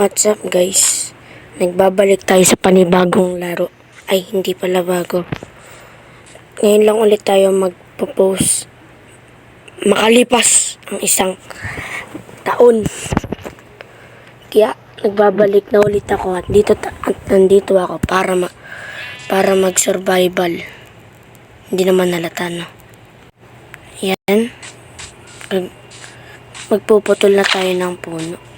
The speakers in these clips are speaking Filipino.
What's up guys? Nagbabalik tayo sa panibagong laro. Ay, hindi pala bago. Ngayon lang ulit tayo magpo-post. Makalipas ang isang taon. Kaya nagbabalik na ulit ako at nandito ako para mag-survival. Hindi naman halata, no? Yan. Magpuputol na tayo ng puno.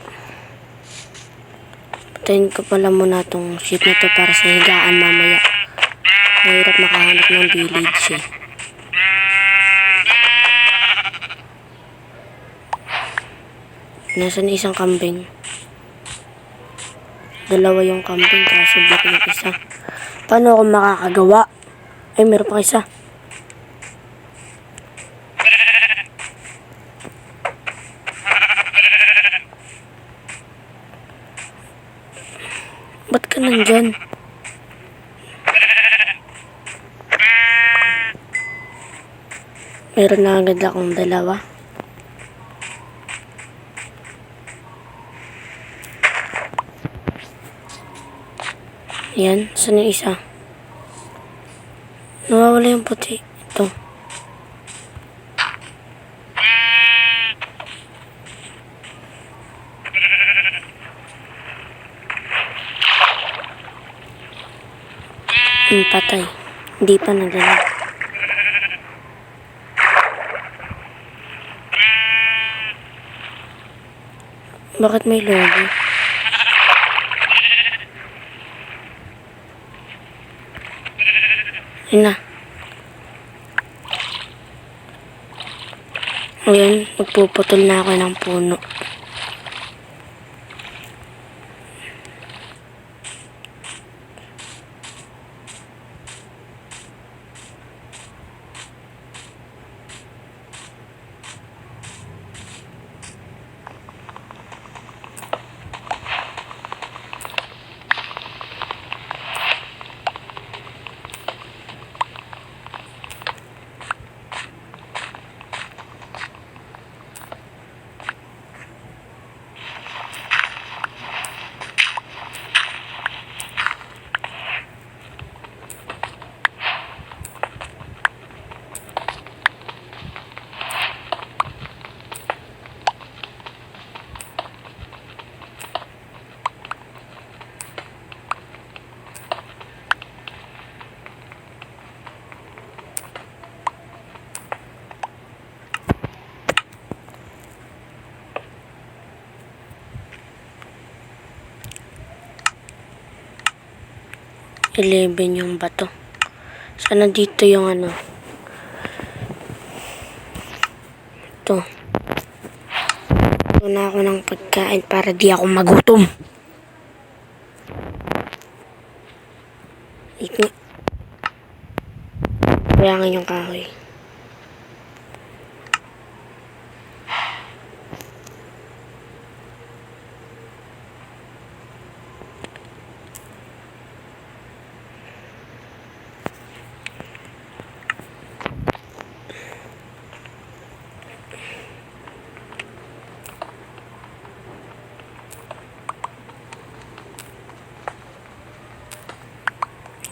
Patayin ko pala muna itong sheep na to para sa higaan mamaya. Mahirap makahanap ng village eh. Nasaan isang kambing? Dalawa yung kambing kaso black yung isa. Paano ako makakagawa? Ay, meron pa isa. Ba't ka nandyan? Meron na agad akong dalawa. Yan, saan yung isa? Nawawala yung puti. Ito. Patay. Hindi pa nadala. Bakit may logo? Yun na. Ngayon, magpuputol na ako ng puno. Eleven yung bato. Sana dito yung ano. Ito. Ito na ako ng pagkain para di ako magutom. Kuyangan yung kahoy.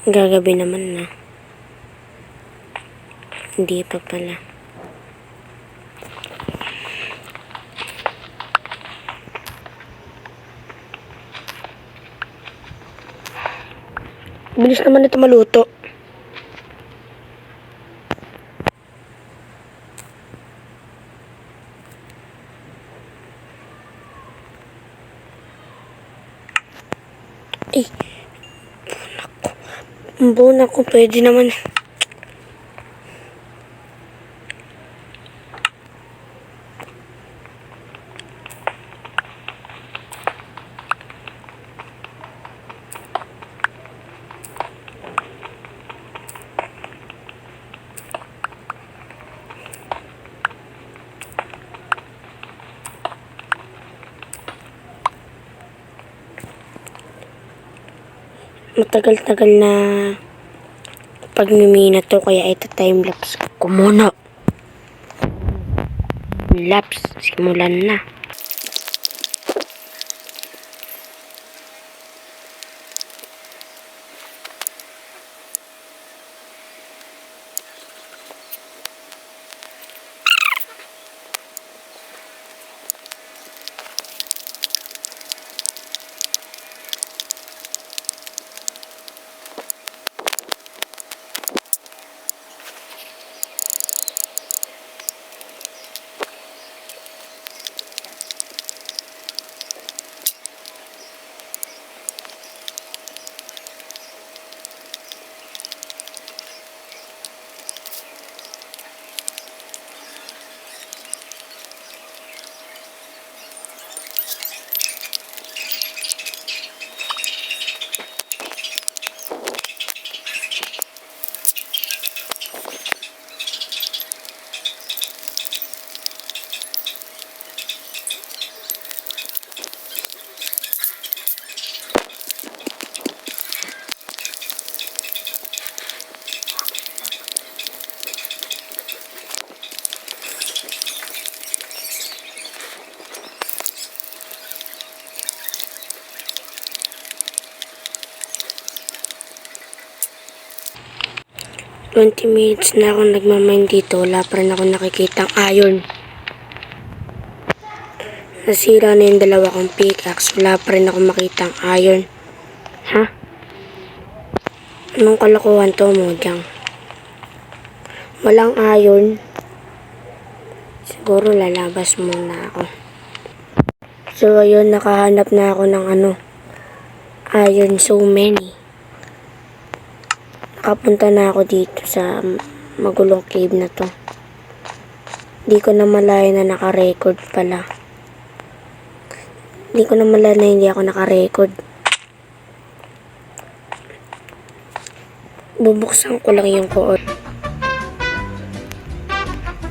Gagabi naman na. Hindi pa pala. Bilis naman ito maluto. Eh. Ang buo ko, pwede naman. Matagal-tagal na pagmimina to, kaya ito time-lapse ko muna. Lapse, simulan na. 20 minutes na ako nagmamine dito. Wala pa rin ako nakikitang iron. Nasira na yung dalawa kong pickaxe. Wala pa rin ako makitang iron. Ha? Anong kalokohan to mo dyan? Walang iron. Siguro lalabas muna ako. So ayun, nakahanap na ako ng iron, so many. Nakapunta na ako dito sa magulong cave na to. Di ko na malaya na naka-record pala. Di ko na malaya na hindi ako naka-record. Bubuksan ko lang yung kood.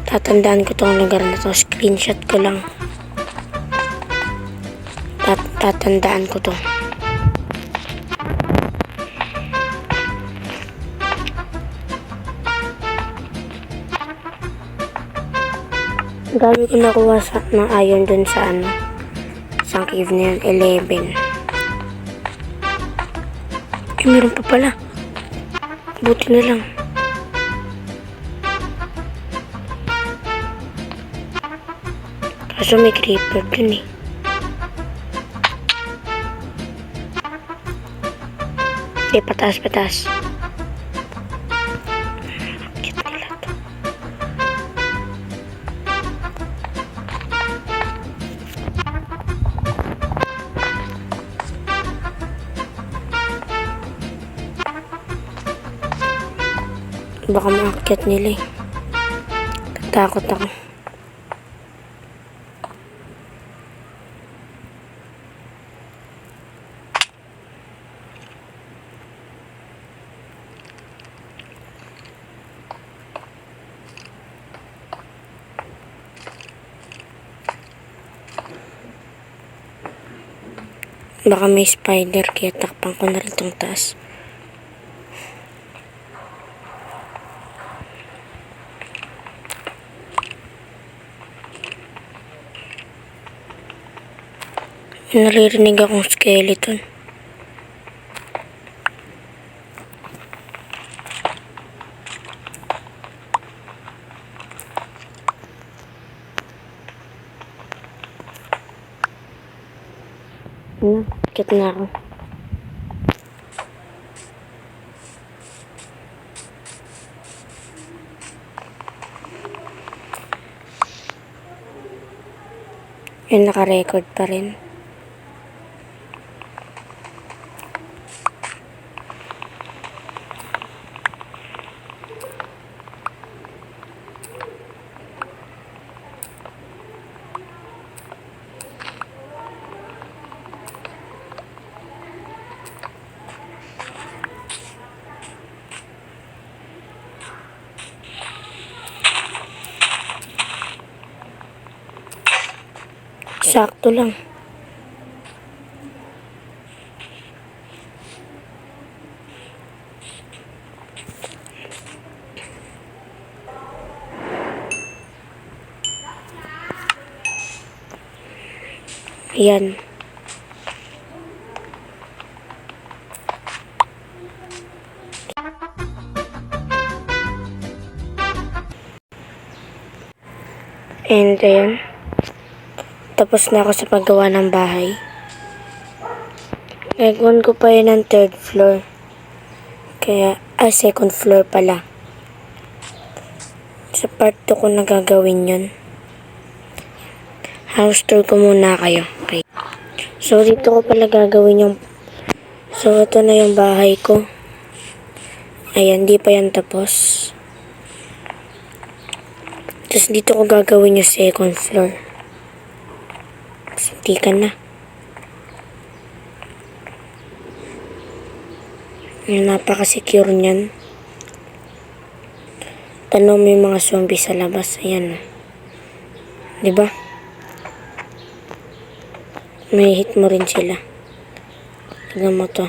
Tatandaan ko tong lugar na to. Screenshot ko lang. Tatandaan ko to. Dami ko nakuha ng iron dun sa sa cave na yun. 11. Meron pa pala. Buti na lang. Kaso may creeper dun eh. Okay, pataas. Akit nila to. Baka maakyat nila eh. Tatakot ako. Baka may spider, kaya takpan ko na rin tong taas. Naririnig akong skeleton. Nakit na ako. Yun, naka-record pa rin. Sakto lang. Ayan. And ayan. Tapos na ako sa paggawa ng bahay. Gagawin ko pa yun ng 3rd floor. Kaya, second floor pala. Sa part 2 ko na gagawin yun. House tour ko muna kayo. Okay. So, dito ko pala gagawin yung... So, ito na yung bahay ko. Ayan, di pa yan tapos. Tapos, dito ko gagawin yung second floor. Sintikan na. Napaka-secure niyan. Tanong mo yung mga zombie sa labas. Ayan. Diba? May hit mo rin sila. Tignan mo to.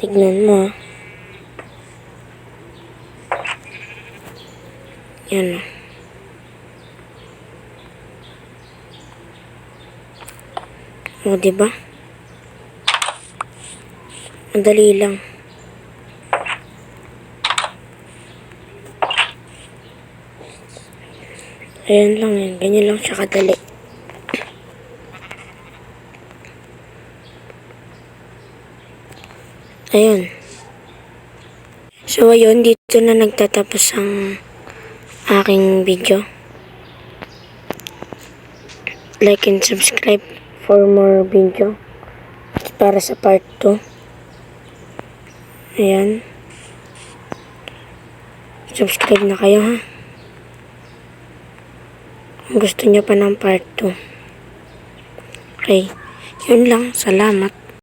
Tignan mo. Yan. O, diba? Madali lang. Ayan lang yan. Ganyan lang siya kadali. Ayun. So, ayun. Dito na nagtatapos ang aking video. Like and subscribe for more video. Para sa part 2. Ayan. Subscribe na kayo ha. Kung gusto nyo pa ng part 2. Okay. Yun lang. Salamat.